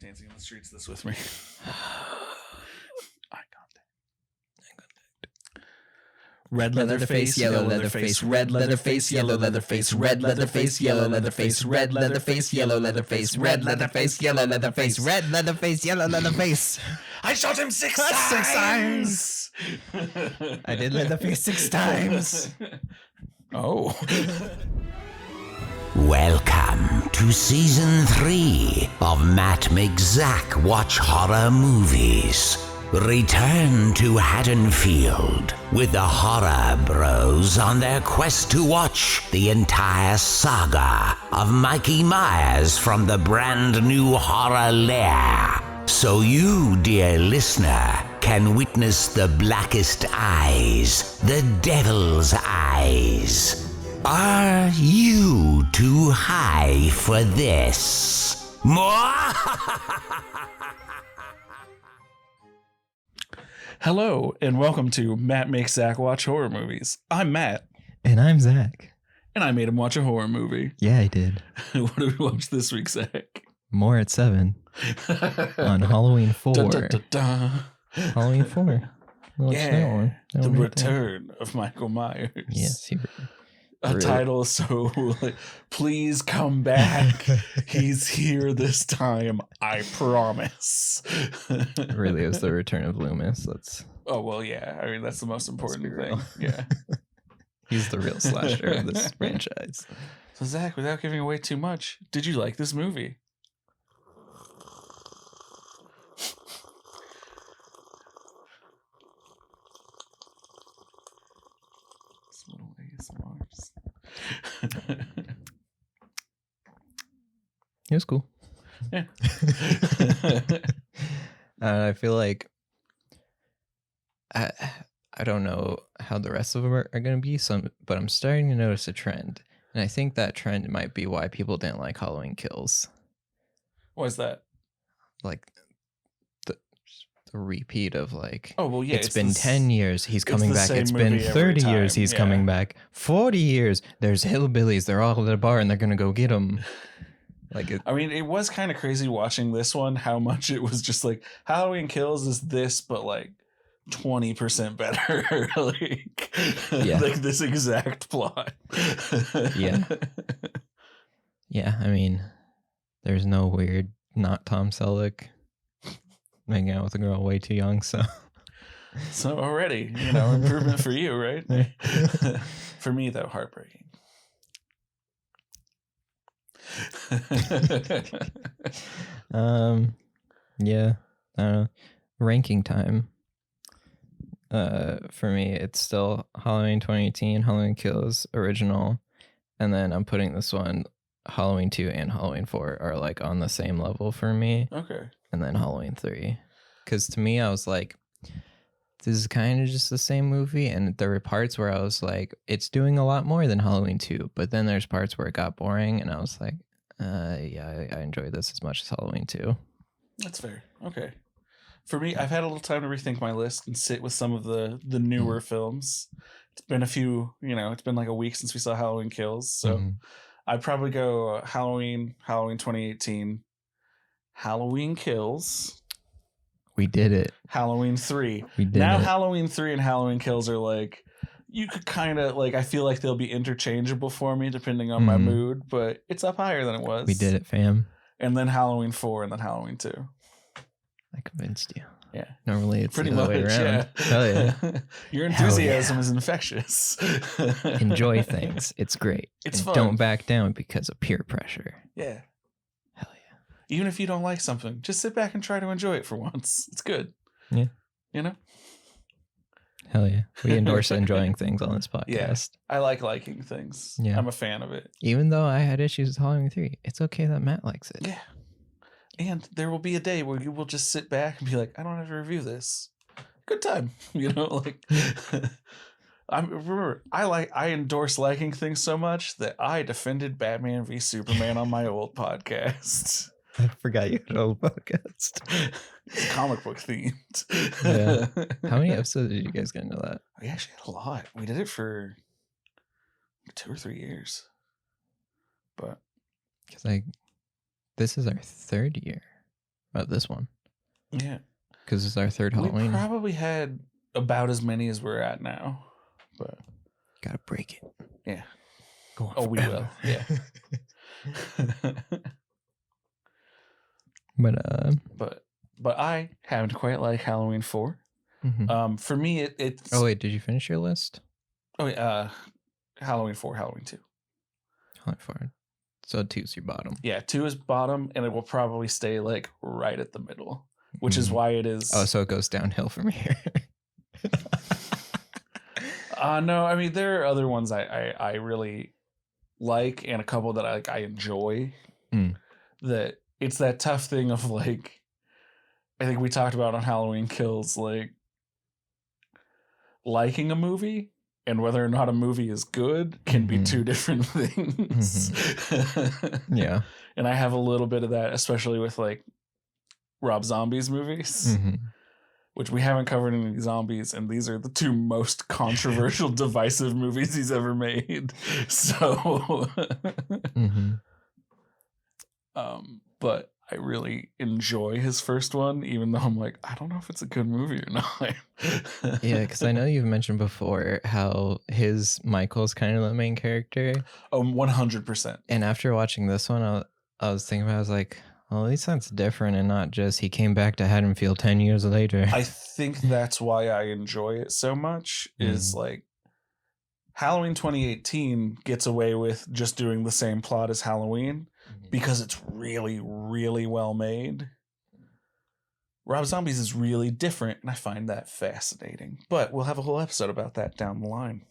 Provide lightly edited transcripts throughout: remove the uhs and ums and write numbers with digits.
Dancing in the Streets this with me. Eye contact. Red leather face, yellow leather face, red leather face, yellow leather face, red leather face, yellow leather face, red leather face, yellow leather face, red leather face, yellow leather face, red leather face, yellow leather face. I shot him six times. I did leather face 6 times. Oh. Welcome to Season 3 of Matt McZack Watch Horror Movies. Return to Haddonfield with the Horror Bros on their quest to watch the entire saga of Mikey Myers from the brand new horror lair. So you, dear listener, can witness the blackest eyes, the devil's eyes. Are you too high for this? Hello, and welcome to Matt Makes Zach Watch Horror Movies. I'm Matt. And I'm Zach. And I made him watch a horror movie. Yeah, I did. What did we watch this week, Zach? More at 7 on Halloween 4. Dun, dun, dun, dun. Halloween 4. Yeah, the return of Michael Myers. Yes, a title so like, please come back. He's here this time, I promise. Really, it was the return of Loomis. Oh well, yeah. I mean, that's the most important thing. Yeah, he's the real slasher of this franchise. So Zach, without giving away too much, did you like this movie? Little ASMRs. It was cool. Yeah. I feel like I don't know how the rest of them are going to be, but I'm starting to notice a trend, and I think that trend might be why people didn't like Halloween Kills. What is that? Like the repeat of like, oh well, yeah, it's been 10 years, he's coming back. It's been 30 years, he's coming back. 40 years, there's hillbillies, they're all at a bar and they're gonna go get him. I mean, it was kind of crazy watching this one, how much it was just like Halloween Kills is this, but like 20% better. Like, yeah. Like this exact plot. Yeah. I mean, there's no weird not Tom Selleck making out with a girl way too young, so already, improvement for you, right? For me, though, heartbreaking. Yeah, I don't know. Ranking time. For me, it's still Halloween 2018, Halloween Kills original, and then I'm putting this one, Halloween 2 and Halloween 4 are like on the same level for me. Okay. And then Halloween 3. Because to me, I was like, this is kind of just the same movie. And there were parts where I was like, it's doing a lot more than Halloween 2. But then there's parts where it got boring. And I was like, yeah, I enjoy this as much as Halloween 2. That's fair. Okay. For me, I've had a little time to rethink my list and sit with some of the newer films. It's been a few, it's been like a week since we saw Halloween Kills. So I'd probably go Halloween 2018, Halloween Kills. We did it. Halloween 3. We did now it. Halloween 3 and Halloween Kills are like, you could kind of like, I feel like they'll be interchangeable for me depending on my mood, but it's up higher than it was. We did it, fam. And then Halloween 4 and then Halloween 2. I convinced you. Yeah. Normally it's pretty the other much, way around. yeah. Hell yeah. Your enthusiasm is infectious. Enjoy things. It's great. It's and fun. Don't back down because of peer pressure. Yeah. Hell yeah. Even if you don't like something, just sit back and try to enjoy it for once. It's good. Yeah. Hell yeah. We endorse enjoying things on this podcast. Yeah. I like liking things. Yeah. I'm a fan of it. Even though I had issues with Halloween 3, it's okay that Matt likes it. Yeah. And there will be a day where you will just sit back and be like, I don't have to review this. Good time. I endorse liking things so much that I defended Batman v Superman on my old podcast. I forgot you had a old podcast. It's comic book themed. Yeah. How many episodes did you guys get into that? We actually had a lot. We did it for 2 or 3 years. But because this is our 3rd year. about this one. Yeah. Because it's our third Halloween. We probably had about as many as we're at now. But gotta break it. Yeah. Go on. Oh, we will. Yeah. But I haven't quite like Halloween 4. Mm-hmm. For me, it's. Oh wait, did you finish your list? Oh yeah, Halloween 4, Halloween 2. Halloween 4. So 2's your bottom. Yeah, 2 is bottom, and it will probably stay like right at the middle, which is why it is. Oh, so it goes downhill from here. No, I mean there are other ones I really like, and a couple that I enjoy. That it's that tough thing of like, I think we talked about on Halloween Kills, like liking a movie and whether or not a movie is good can be two different things. Yeah. And I have a little bit of that, especially with like Rob Zombie's movies, which we haven't covered any zombies, and these are the 2 most controversial, divisive movies he's ever made. So, but I really enjoy his first one, even though I'm like, I don't know if it's a good movie or not. Yeah, because I know you've mentioned before how Michael's kind of the main character. Oh, 100%. And after watching this one, I was thinking about, I was like, well, at least that's different and not just he came back to Haddonfield 10 years later. I think that's why I enjoy it so much, is like Halloween 2018 gets away with just doing the same plot as Halloween because it's really, really well made. Rob Zombies is really different, and I find that fascinating. But we'll have a whole episode about that down the line.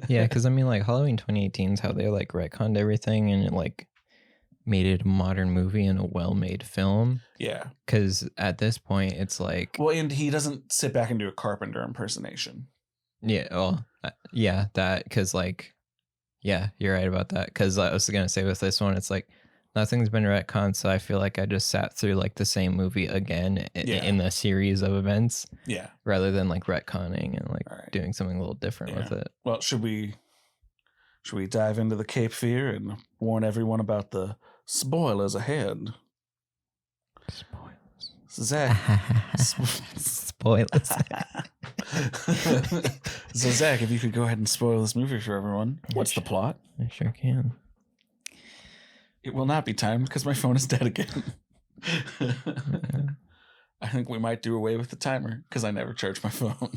Yeah, because I mean, like Halloween 2018 is how they like retconned everything and it like made it a modern movie and a well-made film. Yeah. Because at this point, it's like... Well, and he doesn't sit back and do a Carpenter impersonation. Yeah, well, yeah, that, because like, yeah, you're right about that. Because I was going to say with this one, it's like, nothing's been retconned, so I feel like I just sat through like the same movie again in the series of events. Yeah. Rather than like retconning and like doing something a little different with it. Well, should we dive into the Cape Fear and warn everyone about the spoilers ahead? Spoilers. Zach. Spoilers. So Zach, if you could go ahead and spoil this movie for everyone. What's the plot? I sure can. It will not be timed because my phone is dead again. I think we might do away with the timer because I never charge my phone.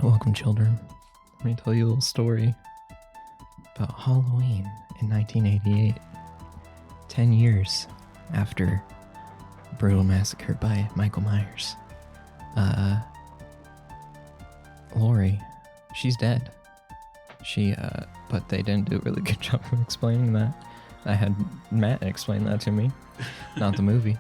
Welcome, children. Let me tell you a little story about Halloween in 1988. 10 years after a brutal massacre by Michael Myers. Laurie, she's dead. But they didn't do a really good job of explaining that. I had Matt explain that to me, not the movie.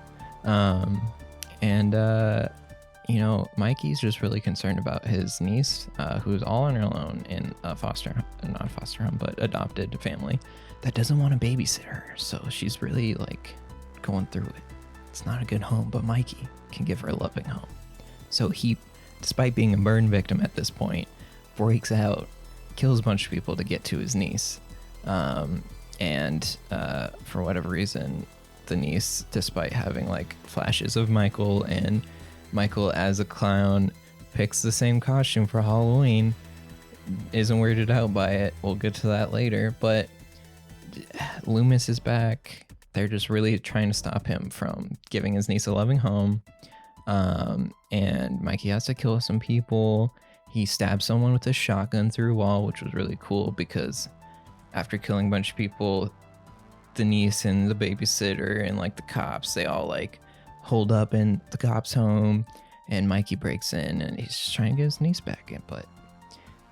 You know, Mikey's just really concerned about his niece, who's all on her own in a not foster home, but adopted family that doesn't want to babysit her. So she's really like going through it. It's not a good home, but Mikey can give her a loving home. So he, despite being a burn victim at this point, breaks out, kills a bunch of people to get to his niece. For whatever reason, the niece, despite having like flashes of Michael and Michael as a clown, picks the same costume for Halloween, isn't weirded out by it. We'll get to that later, but Loomis is back. They're just really trying to stop him from giving his niece a loving home. And Mikey has to kill some people. He stabs someone with a shotgun through a wall, which was really cool because after killing a bunch of people, the niece and the babysitter and like the cops, they all like hold up in the cops' home, and Mikey breaks in and he's just trying to get his niece back in, but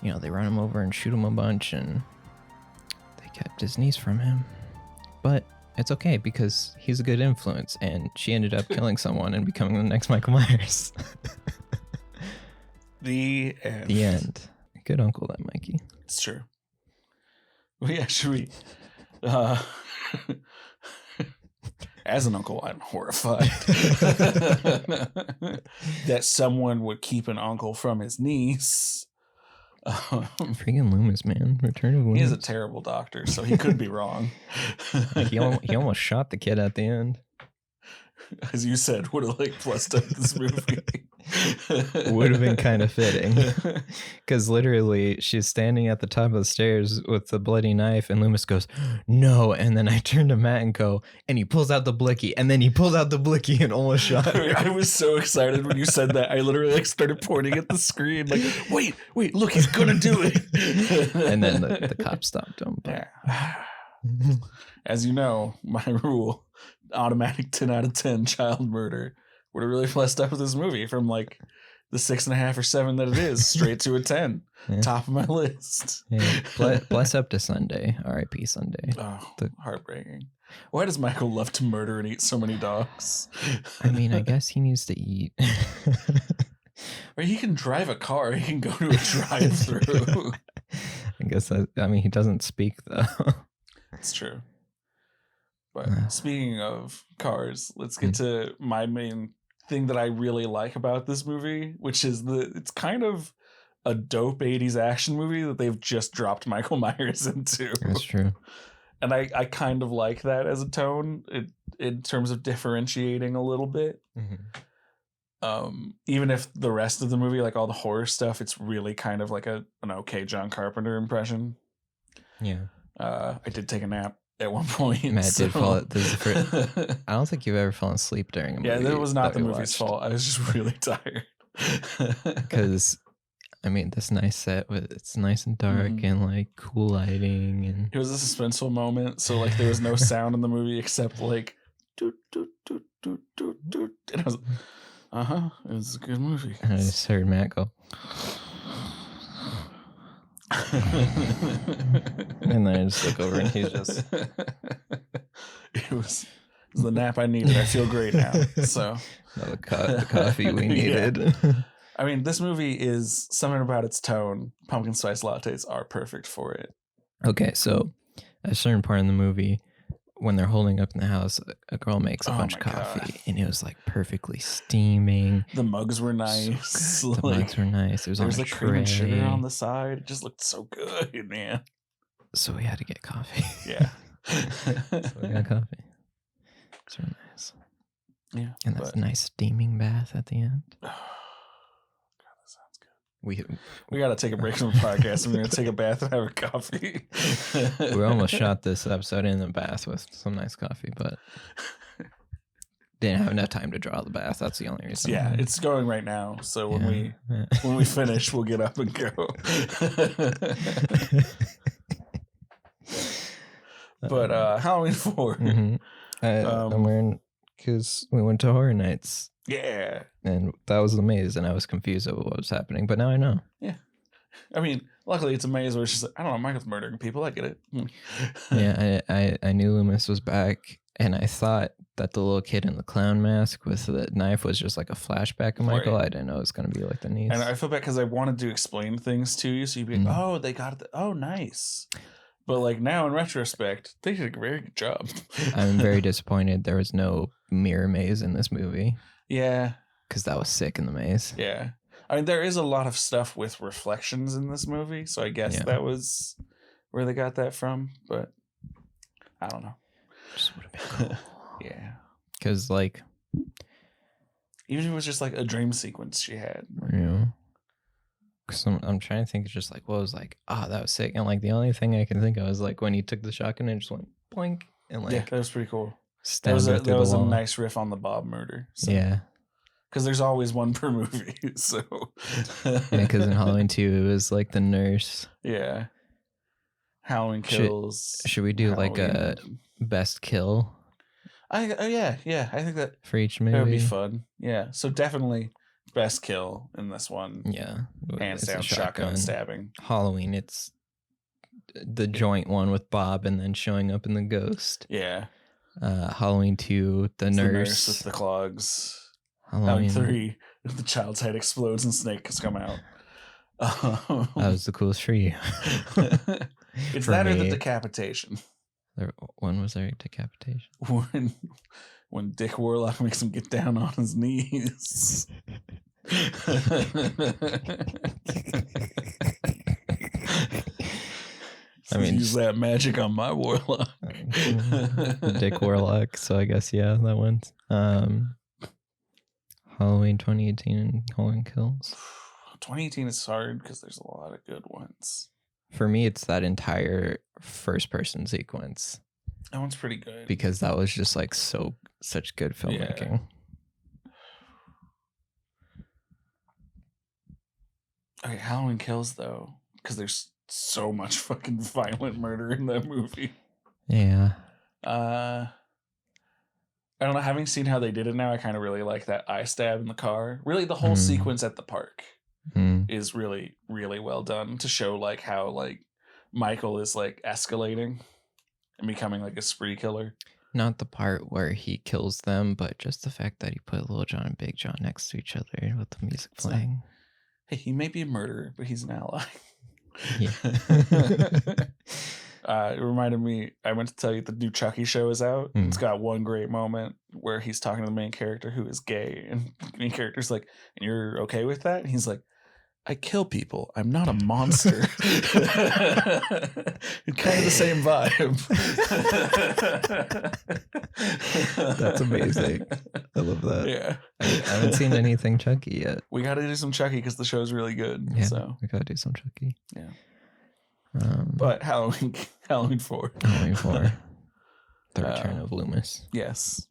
you know, they run him over and shoot him a bunch and they kept his niece from him. But it's okay because he's a good influence and she ended up killing someone and becoming the next Michael Myers. The end. The end. Good uncle, that Mikey. It's true. We actually, as an uncle, I'm horrified that someone would keep an uncle from his niece. Freaking Loomis, man. Return of Loomis. He is a terrible doctor, so he could be wrong. he almost shot the kid at the end. As you said, would have plussed up this movie. Would have been kind of fitting. Because literally, she's standing at the top of the stairs with the bloody knife, and Loomis goes, "No." And then I turn to Matt and go, and he pulls out the blicky, and then he pulls out the blicky and almost shot her. I was so excited when you said that. I literally started pointing at the screen, wait, look, he's gonna do it. And then the cop stopped him. But... Yeah. As you know, my rule, automatic 10 out of 10 child murder, would have really fleshed up with this movie from the 6.5 or 7 that it is straight to a 10. Yeah. Top of my list. Yeah. Bless up to Sunday. R.I.P. Sunday. Oh, heartbreaking. Why does Michael love to murder and eat so many dogs? I mean, I guess he needs to eat. Or he can drive a car. He can go to a drive-through. I guess he doesn't speak though. It's true. But speaking of cars, let's get to my main thing that I really like about this movie, which is it's kind of a dope 80s action movie that they've just dropped Michael Myers into. That's true. And I kind of like that as a tone in terms of differentiating a little bit. Mm-hmm. Even if the rest of the movie, all the horror stuff, it's really kind of like an okay John Carpenter impression. Yeah. I did take a nap at one point. Matt did fall. I don't think you've ever fallen asleep during a movie. Yeah, that was not the movie's fault. I was just really tired. Because, this nice set, it's nice and dark and cool lighting. And it was a suspenseful moment. So there was no sound in the movie except doot, doot, doot, doot, doot, doot. And I was it was a good movie. And I just heard Matt go. And then I just look over and he's just it was the nap I needed. I feel great now. So the coffee we needed. Yeah. This movie is something about its tone. Pumpkin spice lattes are perfect for it. Okay, so at a certain part in the movie, when they're holding up in the house, a girl makes a bunch of coffee, and it was perfectly steaming. The mugs were nice. So the mugs were nice. It was on a tray. Cream and sugar on the side. It just looked so good, man. So we had to get coffee. Yeah. So we got coffee. It's really nice. Yeah. And that's a nice steaming bath at the end. God, that sounds good. We got to take a break from the podcast. We're going to take a bath and have a coffee. We almost shot this episode in the bath with some nice coffee, but didn't have enough time to draw the bath. That's the only reason. Yeah, it's going right now. So when we finish, we'll get up and go. But Halloween 4. Mm-hmm. I'm wearing because we went to Horror Nights. Yeah. And that was the maze, and I was confused over what was happening, but now I know. Yeah. Luckily it's a maze where it's just I don't know, Michael's murdering people. I get it. Yeah, I knew Loomis was back, and I thought that the little kid in the clown mask with the knife was just a flashback of Michael. Right. I didn't know it was going to be the niece. And I feel bad because I wanted to explain things to you, so you'd be like, oh, they got it. Oh, nice. But now in retrospect, they did a very good job. I'm very disappointed there was no mirror maze in this movie. Yeah. Because that was sick in the maze. Yeah. There is a lot of stuff with reflections in this movie, so I guess that was where they got that from, but I don't know. Just would have been cool. Yeah. Because, even if it was just a dream sequence she had. Yeah. Because I'm trying to think, just what was that was sick. And the only thing I can think of is when he took the shotgun and just went boink. And yeah, that was pretty cool. That was a nice riff on the Bob murder. So. Yeah. Because there's always one per movie. So. Yeah, because in Halloween 2, it was the nurse. Yeah. Halloween Kills. Should we do a best kill? Yeah. I think that for each movie. That would be fun. Yeah. So definitely best kill in this one. Yeah. Hands down, shotgun stabbing. Halloween, it's the joint one with Bob and then showing up in the ghost. Yeah. Halloween 2, the nurse with the clogs. Halloween 3, the child's head explodes and snakes come out. That was the coolest for you. It's for that or the decapitation. When was there decapitation? When Dick Warlock makes him get down on his knees. I mean, use that magic on my warlock. Dick Warlock. So I guess that one's Halloween 2018 and Halloween Kills. 2018 is hard because there's a lot of good ones. For me, it's that entire first person sequence. That one's pretty good because that was just like such good filmmaking. Yeah. Okay, Halloween Kills though, because there's so much fucking violent murder in that movie. Yeah. I don't know. Having seen how they did it now, I kind of really like that eye stab in the car. Really, the whole sequence at the park is really, really well done to show like how like Michael is like escalating and becoming like a spree killer. Not the part where he kills them, but just the fact that he put Little John and Big John next to each other with the music playing. Hey, he may be a murderer, but he's an ally. Yeah. It reminded me, I meant to tell you the new Chucky show is out. It's got one great moment where he's talking to the main character who is gay, and the main character's like, "And you're okay with that?" And he's like, "I kill people. I'm not a monster." It's kind of the same vibe. That's amazing. I love that. Yeah. I haven't seen anything Chucky yet. We got to do some Chucky because the show's really good. Yeah, so we got to do some Chucky. Yeah. But Halloween 4. Halloween 4. The Return of Loomis. Yes.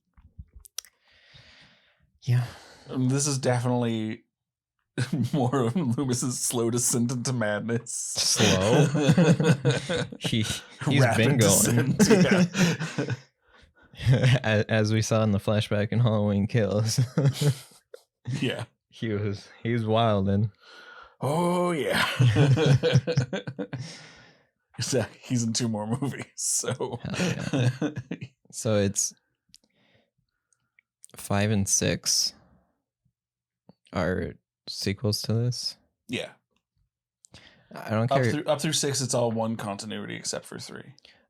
Yeah. This is definitely more of Loomis's slow descent into madness. Slow? He's been going. Yeah. As we saw in the flashback in Halloween Kills. Yeah. He was wilding. Oh, yeah. He's in 2 more movies, so. Yeah. So it's 5 and 6 are sequels to this. Yeah. I don't care. Up through 6, it's all one continuity except for 3.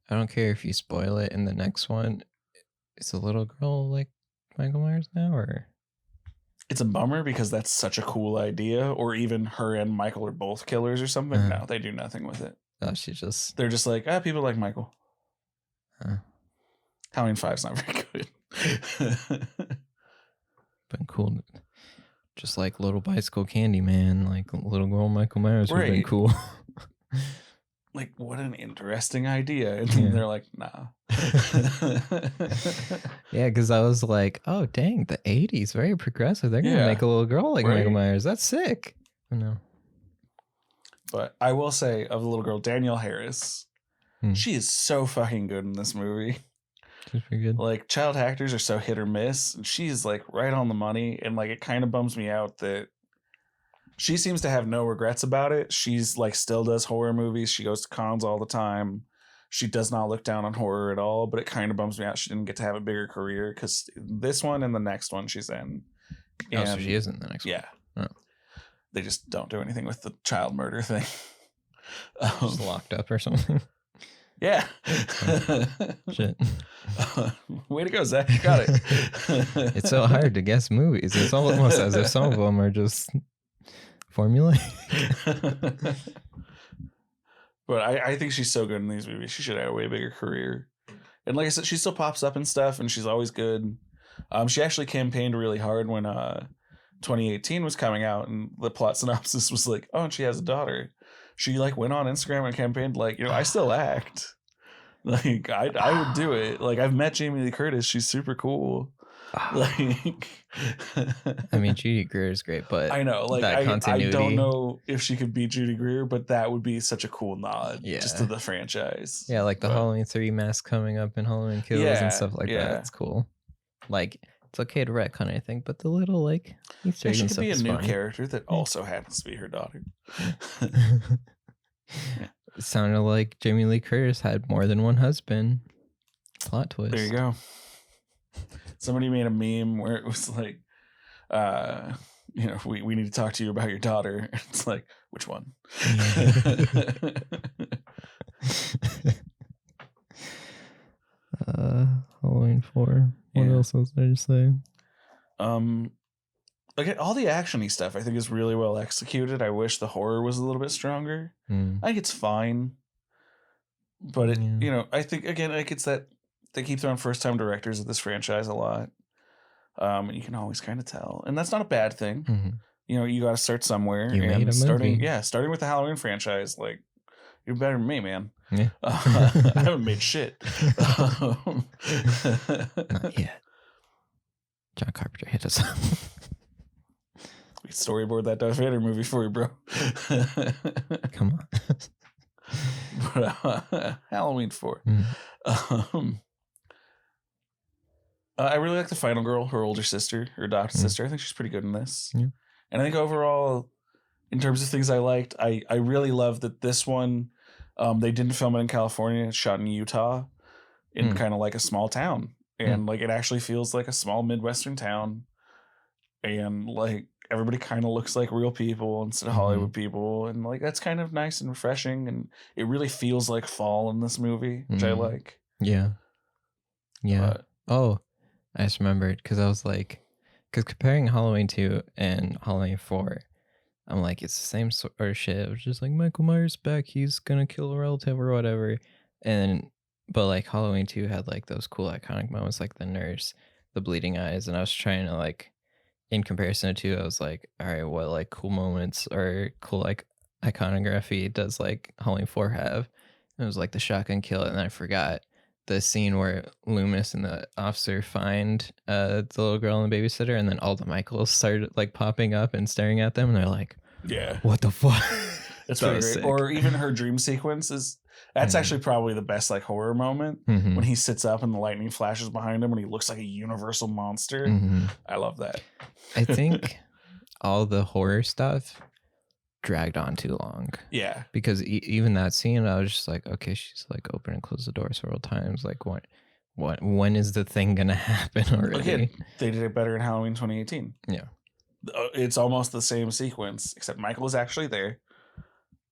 I don't care if you spoil it in the next one. Is the little girl like Michael Myers now, or? It's a bummer because that's such a cool idea, or even her and Michael are both killers or something. No, they do nothing with it. Oh, they're just like, people like Michael. Halloween 5's not very good. Been cool. Just like Little Bicycle Candyman, like Little Girl Michael Myers would have been cool. Like, what an interesting idea. And they're like, nah. Yeah, because I was like, oh, dang, the 80s, very progressive. They're going to make a little girl like Michael Myers. That's sick. I know. But I will say, of the little girl, Danielle Harris, she is so fucking good in this movie. She's pretty good. Like, child actors are so hit or miss, and she's like right on the money. And like, it kind of bums me out that she seems to have no regrets about it. She's like still does horror movies. She goes to cons all the time. She does not look down on horror at all, but it kind of bums me out she didn't get to have a bigger career, because this one and the next one she's in. And so she is in the next one. Yeah. Oh. They just don't do anything with the child murder thing. Just locked up or something. Yeah. Shit. Way to go, Zach. You got it. It's so hard to guess movies. It's almost as if some of them are just formulaic. But I think she's so good in these movies. She should have a way bigger career. And like I said, she still pops up and stuff, and she's always good. She actually campaigned really hard when 2018 was coming out, and the plot synopsis was like, oh, and she has a daughter. She like went on Instagram and campaigned like, I still act. Like I would do it. Like, I've met Jamie Lee Curtis. She's super cool. Like, I mean, Judy Greer is great, but I know, like, that continuity. I don't know if she could beat Judy Greer, but that would be such a cool nod just to the franchise. Yeah, like the Halloween 3 mask coming up in Halloween Kills and stuff like that. It's cool. Like, it's okay to retcon anything, but the little like Easter egg and stuff is fun. She could be a new character that also happens to be her daughter. It sounded like Jamie Lee Curtis had more than one husband. Plot twist. There you go. Somebody made a meme where it was like, we need to talk to you about your daughter. It's like, which one? Halloween 4. What else was there to say? Like, all the action-y stuff I think is really well executed. I wish the horror was a little bit stronger. I think it's fine. But it, you know, I think again, like it's that they keep throwing first time directors at this franchise a lot. And you can always kind of tell, and that's not a bad thing. Mm-hmm. You know, you got to start somewhere. You made a starting, movie. Starting with the Halloween franchise, like you're better than me, man. Yeah. I haven't made shit. Not yet. John Carpenter hit us up. We storyboard that Darth Vader movie for you, bro. Come on. But, Halloween 4. I really like the final girl, her older sister, her adopted sister. I think she's pretty good in this. Yeah. And I think overall, in terms of things I liked, I really love that this one, they didn't film it in California. It's shot in Utah in kind of like a small town. And like it actually feels like a small Midwestern town. And like everybody kind of looks like real people instead of Hollywood people. And like that's kind of nice and refreshing. And it really feels like fall in this movie, which I like. Yeah. Yeah. I just remembered because I was like, because comparing Halloween 2 and Halloween 4, I'm like, it's the same sort of shit. It was just like Michael Myers back, he's gonna kill a relative or whatever. But like Halloween 2 had like those cool iconic moments, like the nurse, the bleeding eyes, and I was trying to like, in comparison to, I was like, all right, what like cool moments or cool like iconography does like Halloween 4 have? And it was like the shotgun kill, and then I forgot the scene where Loomis and the officer find the little girl and the babysitter, and then all the Michaels started like popping up and staring at them, and they're like, yeah, what the fuck? That's pretty great. Sick. Or even her dream sequence that's actually probably the best like horror moment when he sits up and the lightning flashes behind him and he looks like a universal monster. I love that. I think all the horror stuff dragged on too long. Yeah. Because even that scene, I was just like, okay, she's like open and close the door several times. Like when is the thing gonna happen already? Again, they did it better in Halloween 2018. Yeah. It's almost the same sequence, except Michael is actually there.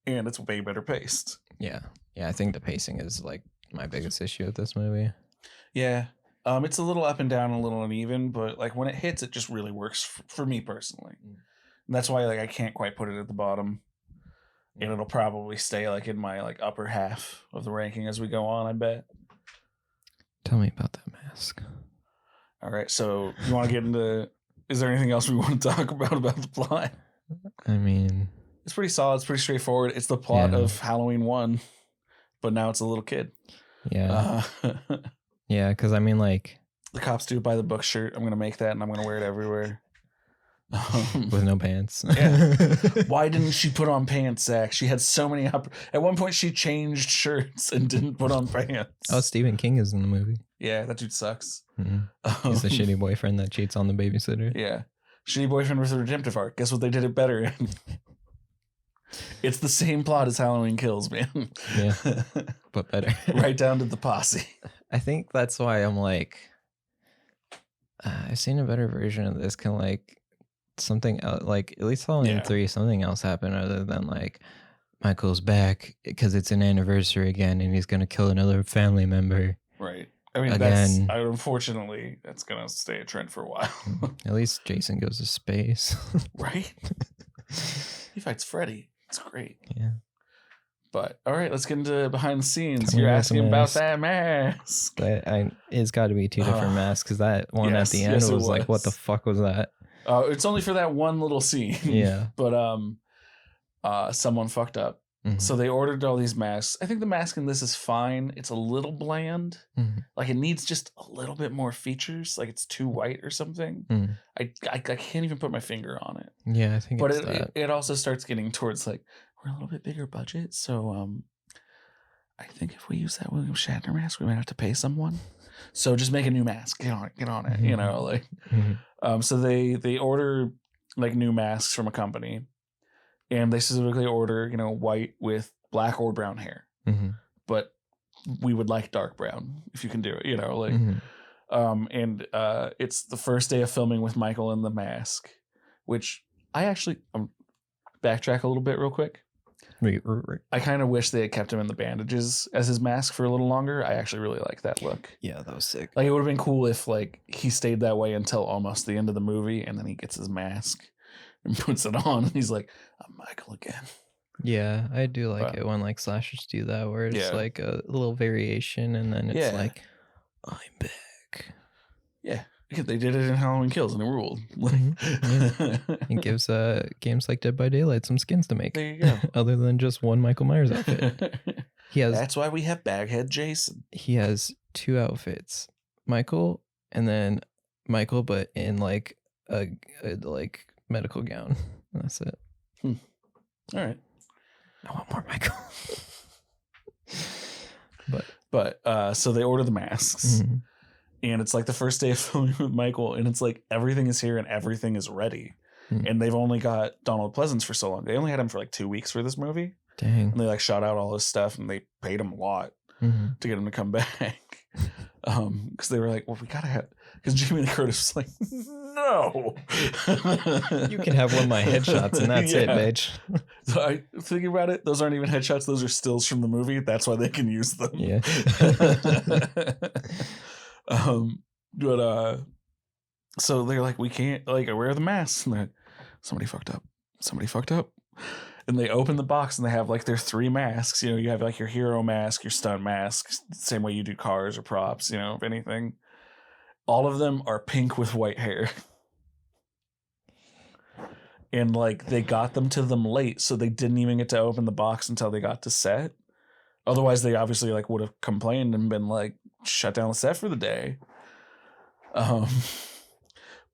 And it's way better paced. Yeah. Yeah, I think the pacing is like my biggest issue with this movie. Yeah. It's a little up and down, a little uneven, but like when it hits, it just really works for me personally. And that's why like I can't quite put it at the bottom. And it'll probably stay like in my like upper half of the ranking as we go on, I bet. Tell me about that mask. All right, so you want to get into, is there anything else we want to talk about the plot? I mean, it's pretty solid. It's pretty straightforward. It's the plot of Halloween 1, but now it's a little kid. Yeah. Yeah, because I mean, like, the cops do it by the book shirt. I'm going to make that and I'm going to wear it everywhere. With no pants. Yeah. Why didn't she put on pants, Zach? She had so many at one point she changed shirts and didn't put on pants. Oh, Stephen King is in the movie. Yeah, that dude sucks. He's the shitty boyfriend that cheats on the babysitter. Yeah. Shitty boyfriend with a redemptive arc. Guess what they did it better in? It's the same plot as Halloween Kills, man. Yeah. But better. Right down to the posse. I think that's why I'm like, I've seen a better version of this. Can like something else, like at least Halloween 3, something else happened other than like Michael's back because it's an anniversary again and he's gonna kill another family member. Right. I mean, again, unfortunately, that's gonna stay a trend for a while. At least Jason goes to space. Right. He fights Freddy. It's great. Yeah. But all right, let's get into behind the scenes. You're asking about that mask. It's got to be two different masks because that one at the end was like, what the fuck was that? It's only for that one little scene. Yeah. But someone fucked up. So they ordered all these masks. I think the mask in this is fine. It's a little bland. Like it needs just a little bit more features. Like it's too white or something. I can't even put my finger on it. Yeah, I think but it also starts getting towards like, we're a little bit bigger budget. So I think if we use that William Shatner mask, we might have to pay someone. So just make a new mask. Get on it. You know, like so they order like new masks from a company. And they specifically order, you know, white with black or brown hair. But we would like dark brown if you can do it, you know, like. It's the first day of filming with Michael in the mask, which I actually backtrack a little bit real quick. I kind of wish they had kept him in the bandages as his mask for a little longer. I actually really like that look. Yeah, that was sick. Like it would have been cool if like he stayed that way until almost the end of the movie, and then he gets his mask and puts it on, and he's like, "I'm Michael again." Yeah, I do like it when like slashers do that, where it's like a little variation, and then it's like, I'm back. Yeah, they did it in Halloween Kills, and it ruled. It gives games like Dead by Daylight some skins to make. There you go. Other than just one Michael Myers outfit. That's why we have Baghead Jason. He has 2 outfits, Michael, and then Michael, but in like a like medical gown. That's it. All right. I want more Michael. But so they order the masks, and it's like the first day of filming with Michael, and it's like everything is here and everything is ready, and they've only got Donald Pleasance for so long. They only had him for like 2 weeks for this movie. Dang. And they like shot out all his stuff, and they paid him a lot to get him to come back. Because they were like, well, we gotta have, because Jamie Lee Curtis was like, no, you can have one of my headshots and that's it, bitch. So I thinking about it, those aren't even headshots, those are stills from the movie. That's why they can use them. Yeah. So they're like, we can't like wear the masks, and they're like, somebody fucked up. And they open the box and they have like their 3 masks. You know, you have like your hero mask, your stunt mask, same way you do cars or props, you know, if anything. All of them are pink with white hair. And like they got them to them late, so they didn't even get to open the box until they got to set. Otherwise, they obviously like would have complained and been like, shut down the set for the day.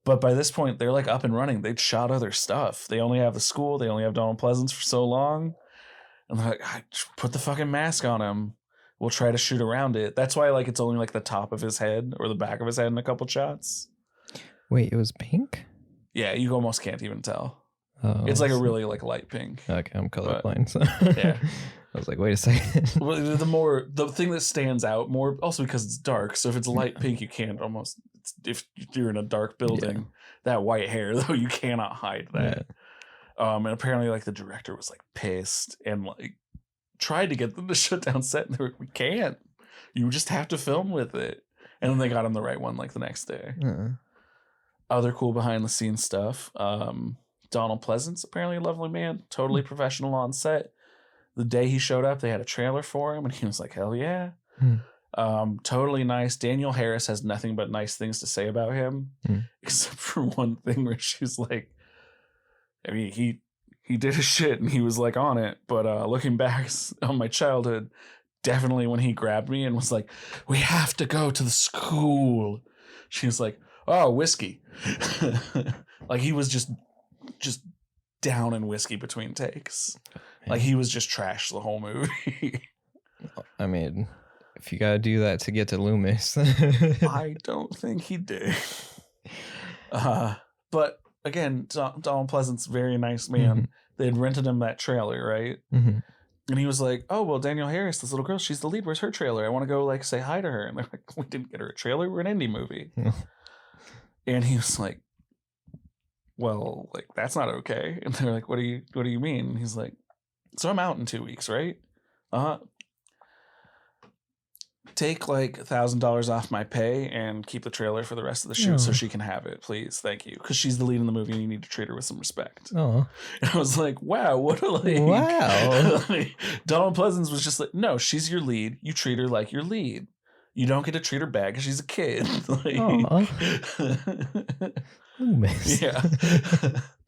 But by this point, they're like up and running. They'd shot other stuff. They only have the school. They only have Donald Pleasance for so long. And they're like, put the fucking mask on him. We'll try to shoot around it. That's why like it's only like the top of his head or the back of his head in a couple shots. Wait, it was pink? Yeah, you almost can't even tell. Oh, it's like a really like light pink. Okay, I'm colorblind. So. Yeah. I was like, wait a second. Well, the thing that stands out more, also because it's dark. So if it's light pink, you can't almost, if you're in a dark building, that white hair though, you cannot hide that. Yeah. And apparently like the director was like pissed and like tried to get them to shut down set, and they were like, we can't. You just have to film with it. And then they got him the right one like the next day. Other cool behind the scenes stuff. Donald Pleasance, apparently a lovely man, totally professional on set. The day he showed up, they had a trailer for him, and he was like, hell yeah. Totally nice. Danielle Harris has nothing but nice things to say about him, except for one thing where she's like, I mean, he did his shit and he was like on it, but looking back on my childhood, definitely when he grabbed me and was like, we have to go to the school, she was like, oh, whiskey. Like he was just down in whiskey between takes. Like he was just trash the whole movie. I mean, if you gotta do that to get to Loomis. I don't think he did. But again, Donald Pleasance, very nice man. They had rented him that trailer, right? And he was like, oh, well, Danielle Harris, this little girl, she's the lead. Where's her trailer? I want to go like say hi to her. And they're like, we didn't get her a trailer. We're an indie movie. And he was like, well, like that's not okay. And they're like, what do you mean? And he's like, so I'm out in 2 weeks, right? Take like $1,000 off my pay and keep the trailer for the rest of the shoot so she can have it, please. Thank you. Because she's the lead in the movie and you need to treat her with some respect. Oh. And I was like, wow, what a like. Wow. Like, Donald Pleasance was just like, no, she's your lead. You treat her like your lead. You don't get to treat her bad because she's a kid. Like, yeah.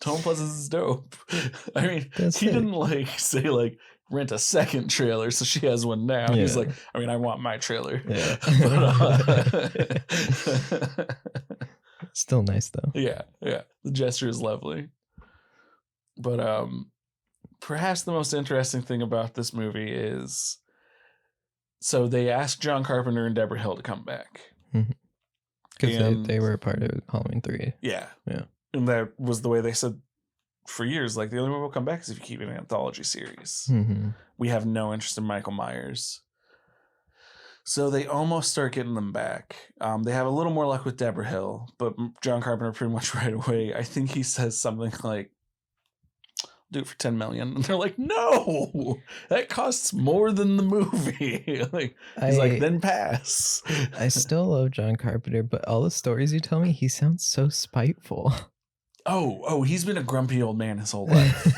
Donald Pleasance is dope. I mean, he didn't like say like rent a second trailer so she has one now. He's like, I mean, I want my trailer. Yeah. But, still nice though. Yeah. The gesture is lovely. But perhaps the most interesting thing about this movie is, so they asked John Carpenter and Deborah Hill to come back. Because they were a part of Halloween 3. Yeah. And that was the way they said for years, like the only way we'll come back is if you keep an anthology series. We have no interest in Michael Myers. So they almost start getting them back. They have a little more luck with Deborah Hill, but John Carpenter pretty much right away, I think he says something like, do it for $10 million. And they're like, no, that costs more than the movie. Like he's like, then pass. I still love John Carpenter, but all the stories you tell me, he sounds so spiteful. Oh, he's been a grumpy old man his whole life.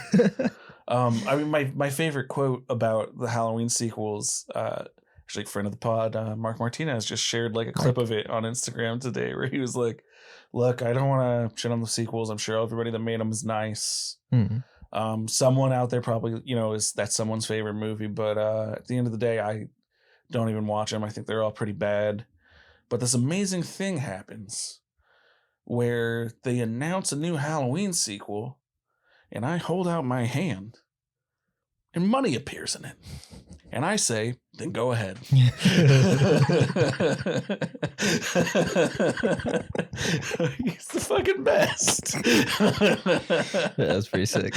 I mean, my favorite quote about the Halloween sequels, actually, a friend of the pod, Mark Martinez, just shared like a clip of it on Instagram today, where he was like, "Look, I don't want to shit on the sequels. I'm sure everybody that made them is nice. Someone out there probably, that's someone's favorite movie, but at the end of the day, I don't even watch them. I think they're all pretty bad. But this amazing thing happens where they announce a new Halloween sequel, and I hold out my hand, and money appears in it. And I say, then go ahead." He's the fucking best. That's pretty sick.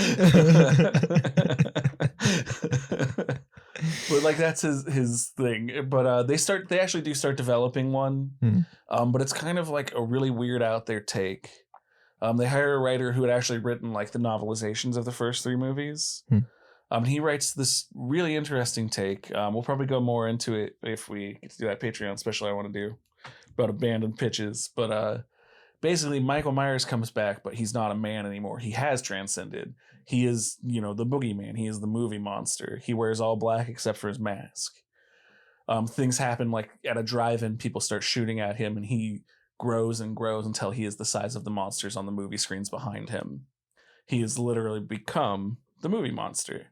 But like that's his thing. But they actually do start developing one. But it's kind of like a really weird out there take. They hire a writer who had actually written like the novelizations of the first 3 movies. He writes this really interesting take. We'll probably go more into it if we get to do that Patreon special I want to do about abandoned pitches. But basically, Michael Myers comes back, but he's not a man anymore. He has transcended. He is, the boogeyman. He is the movie monster. He wears all black except for his mask. Things happen like at a drive-in. People start shooting at him, and he grows and grows until he is the size of the monsters on the movie screens behind him. He has literally become the movie monster.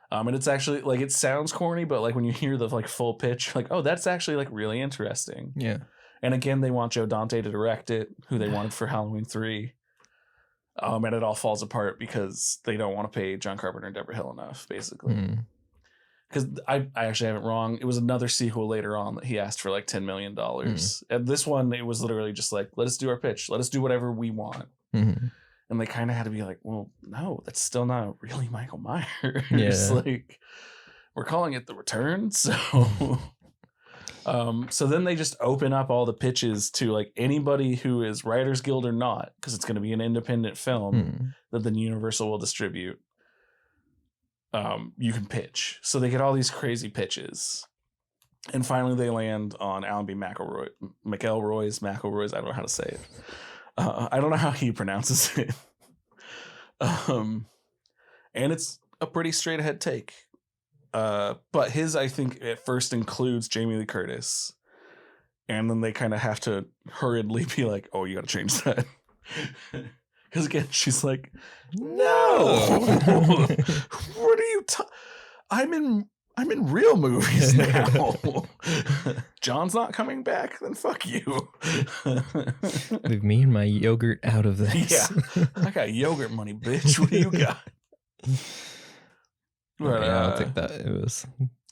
And it's actually like, it sounds corny, but like when you hear the like full pitch, like, oh, that's actually like really interesting. Yeah. And again, they want Joe Dante to direct it, who they wanted for Halloween 3. And it all falls apart because they don't want to pay John Carpenter and Deborah Hill enough, basically. Because I actually have it wrong. It was another sequel later on that he asked for like $10 million. And this one, it was literally just like, let us do our pitch. Let us do whatever we want. And they kind of had to be like, well, no, that's still not really Michael Myers. Yeah. Like, we're calling it The Return. So, so then they just open up all the pitches to like anybody who is Writers Guild or not, because it's going to be an independent film that then Universal will distribute. You can pitch. So they get all these crazy pitches. And finally they land on Alan B. McElroy's, I don't know how to say it. I don't know how he pronounces it. And it's a pretty straight ahead take. But his, I think, at first includes Jamie Lee Curtis. And then they kind of have to hurriedly be like, oh, you got to change that. Because again, she's like, no. What are you I'm in real movies now. John's not coming back, then fuck you. Leave me and my yogurt out of this. Yeah. I got yogurt money, bitch. What do you got? But, I don't think that it was.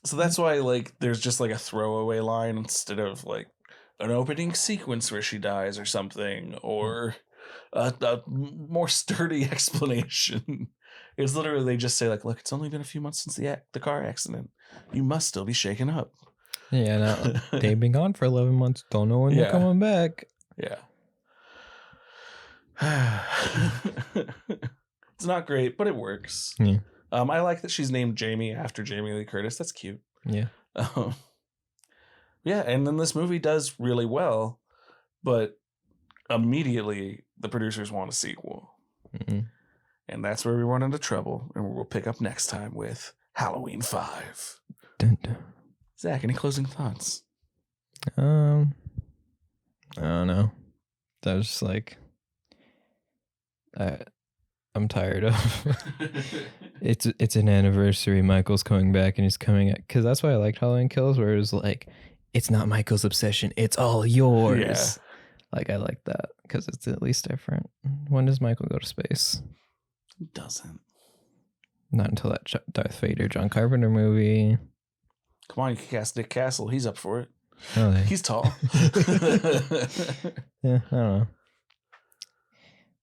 So that's why like there's just like a throwaway line instead of like an opening sequence where she dies or something, or a more sturdy explanation. It's literally, they just say like, look, it's only been a few months since the car accident. You must still be shaken up. Yeah, no, they've been gone for 11 months. Don't know when they're coming back. Yeah. It's not great, but it works. Yeah. I like that she's named Jamie after Jamie Lee Curtis. That's cute. Yeah. Yeah, and then this movie does really well, but immediately the producers want a sequel. And that's where we run into trouble, and we'll pick up next time with Halloween 5. Dun, dun. Zach, any closing thoughts? I don't know. That was just like, I'm tired of. It's an anniversary. Michael's coming back, and he's coming at, because that's why I liked Halloween Kills, where it was like, it's not Michael's obsession, it's all yours. Yeah. Like, I like that because it's at least different. When does Michael go to space? He doesn't. Not until that Darth Vader John Carpenter movie. Come on, you can cast Nick Castle. He's up for it. Oh, he's tall. Yeah, I don't know.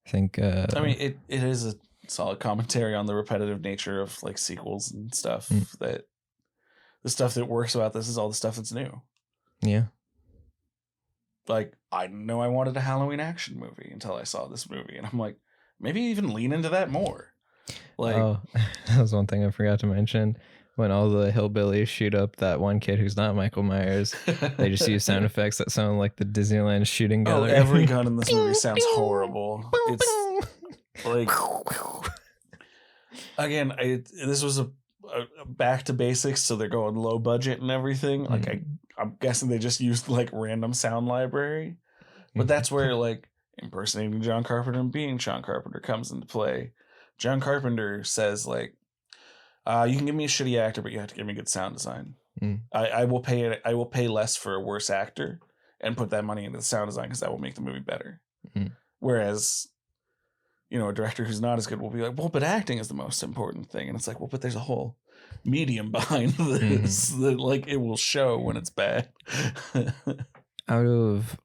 I think. I mean, it is a solid commentary on the repetitive nature of like sequels and stuff. That the stuff that works about this is all the stuff that's new. Yeah. Like, I know I wanted a Halloween action movie until I saw this movie, and I'm like, maybe even lean into that more. Like, oh, that was one thing I forgot to mention. When all the hillbillies shoot up that one kid who's not Michael Myers, they just use sound effects that sound like the Disneyland shooting gallery. Oh, every gun in this movie sounds horrible. It's like, Again, this was a back to basics, so they're going low budget and everything. Like I'm guessing they just used like random sound library, but that's where like impersonating John Carpenter and being John Carpenter comes into play. John Carpenter says like, you can give me a shitty actor, but you have to give me good sound design. I will pay it. I will pay less for a worse actor and put that money into the sound design because that will make the movie better. Whereas, you know, a director who's not as good will be like, well, but acting is the most important thing. And it's like, well, but there's a whole medium behind this that like it will show when it's bad. Out of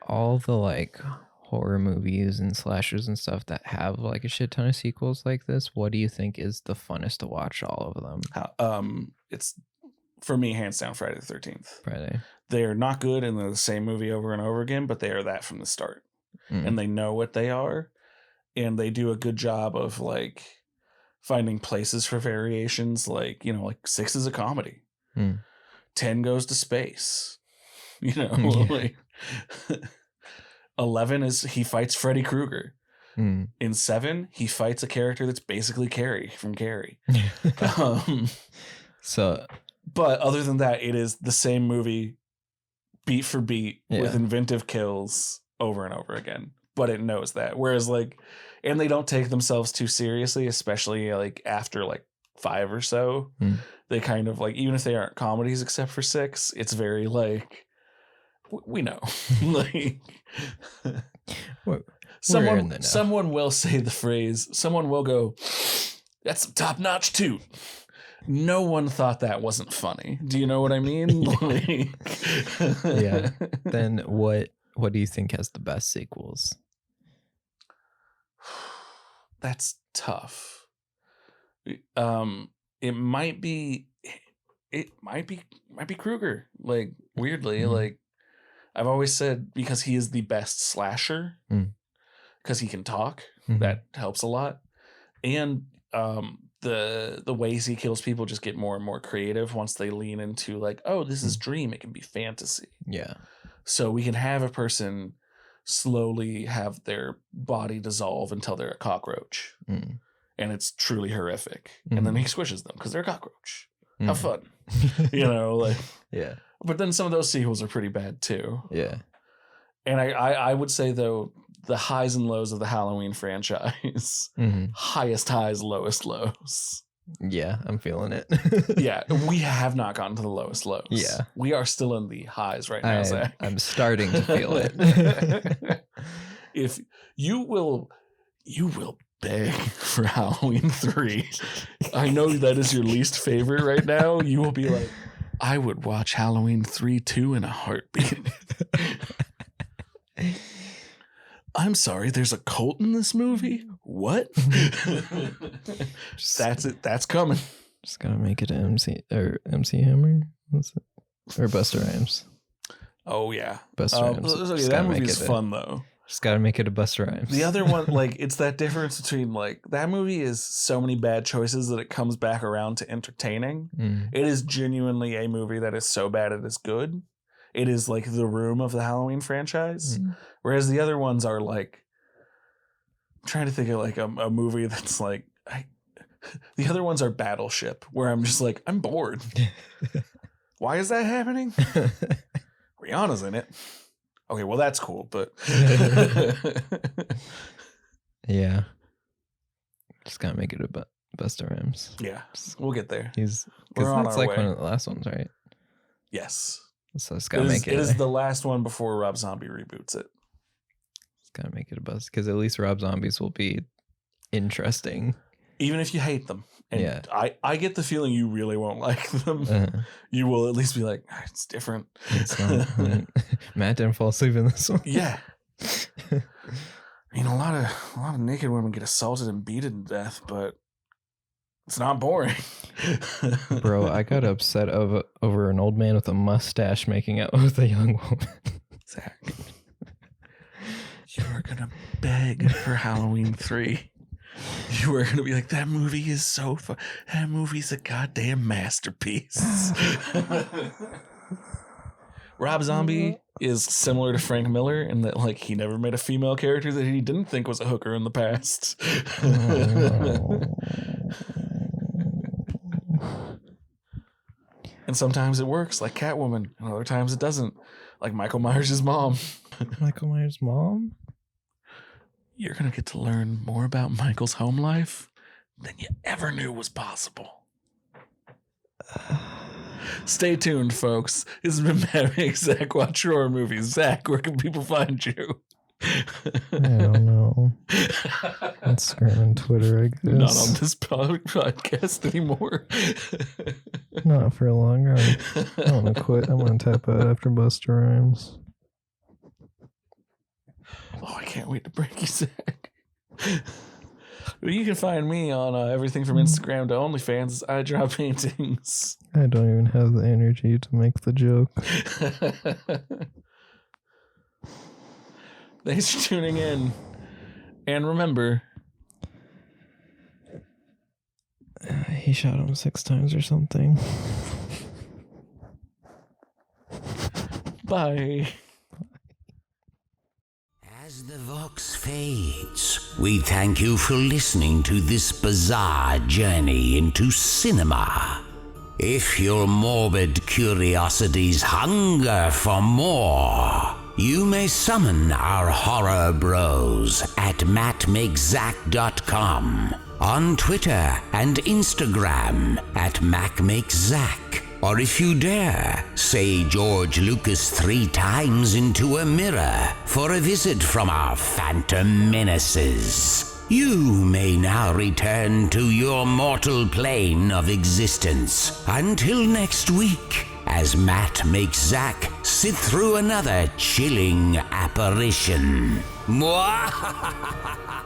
all the like horror movies and slashers and stuff that have like a shit ton of sequels like this, what do you think is the funnest to watch all of them? It's for me hands down Friday the 13th. Friday. They're not good and they're the same movie over and over again, but they are that from the start. And they know what they are, and they do a good job of like finding places for variations. Like, you know, like 6 is a comedy, 10 goes to space, you know, like 11 is he fights Freddy Krueger. In 7 he fights a character that's basically Carrie from Carrie. But other than that, it is the same movie beat for beat with inventive kills over and over again, but it knows that. Whereas like, and they don't take themselves too seriously, especially like after like 5 or so. They kind of like, even if they aren't comedies except for 6, it's very like, we know. Like someone will say the phrase, someone will go, that's some top-notch toot. No one thought that wasn't funny. Do you know what I mean? Like, yeah. Then what do you think has the best sequels? That's tough. It might be Krueger. Like weirdly, like I've always said, because he is the best slasher, because he can talk. That helps a lot, and the ways he kills people just get more and more creative once they lean into like, oh, this is dream. It can be fantasy. Yeah. So we can have a person slowly have their body dissolve until they're a cockroach. And it's truly horrific. And then he squishes them because they're a cockroach. Have fun. You know, like, yeah. But then some of those sequels are pretty bad too. Yeah. And I would say though, the highs and lows of the Halloween franchise, highest highs, lowest lows. Yeah, I'm feeling it. Yeah, we have not gotten to the lowest lows. Yeah. We are still in the highs right now, Zach. I'm starting to feel it. If you will beg for Halloween 3. I know that is your least favorite right now. You will be like, I would watch Halloween 3 too in a heartbeat. I'm sorry, there's a cult in this movie? What? That's it. That's coming. Just gotta make it MC Hammer. What's it? Or Busta Rhymes. Oh yeah. Busta Rhymes. That movie's fun though. Just gotta make it a Busta Rhymes. The other one, like, it's that difference between like that movie is so many bad choices that it comes back around to entertaining. It is genuinely a movie that is so bad it is good. It is like The Room of the Halloween franchise. Whereas the other ones are like, I'm trying to think of like a movie that's like, the other ones are Battleship, where I'm just like, I'm bored. Why is that happening? Rihanna's in it. Okay, well that's cool, but yeah, just gotta make it a Busta Rhymes. Yeah, we'll get there. We're on our way. One of the last ones, right? Yes. So it's gotta make it. It is the last one before Rob Zombie reboots it. It's gotta make it a buzz, because at least Rob Zombies will be interesting, even if you hate them. And yeah, I get the feeling you really won't like them. You will at least be like, it's different. It's not, Matt didn't fall asleep in this one. Yeah. I mean, a lot of naked women get assaulted and beaten to death, but it's not boring. Bro, I got upset over an old man with a mustache making out with a young woman. Zach, you are gonna beg for Halloween 3. You were gonna be like, that movie is so fun. That movie's a goddamn masterpiece. Rob Zombie is similar to Frank Miller in that, like, he never made a female character that he didn't think was a hooker in the past. And sometimes it works, like Catwoman, and other times it doesn't, like Michael Myers' mom. Michael Myers' mom? You're going to get to learn more about Michael's home life than you ever knew was possible. Stay tuned, folks. This has been Matt Makes Zach Watch Horror Movies. Zach, where can people find you? I don't know. Instagram and Twitter, I guess. Not on this podcast anymore. Not for a long run. I want to quit. I'm going to tap out after Busta Rhymes. Oh, I can't wait to break you, Zach. You can find me on everything from Instagram to OnlyFans as I draw paintings. I don't even have the energy to make the joke. Thanks for tuning in. And remember... he shot him 6 times or something. Bye. As the Vox fades, we thank you for listening to this bizarre journey into cinema. If your morbid curiosities hunger for more, you may summon our horror bros at mattmakezack.com, on Twitter and Instagram at macmakezack. Or if you dare, say George Lucas 3 times into a mirror for a visit from our phantom menaces. You may now return to your mortal plane of existence. Until next week, as Matt makes Zach sit through another chilling apparition. Mwah!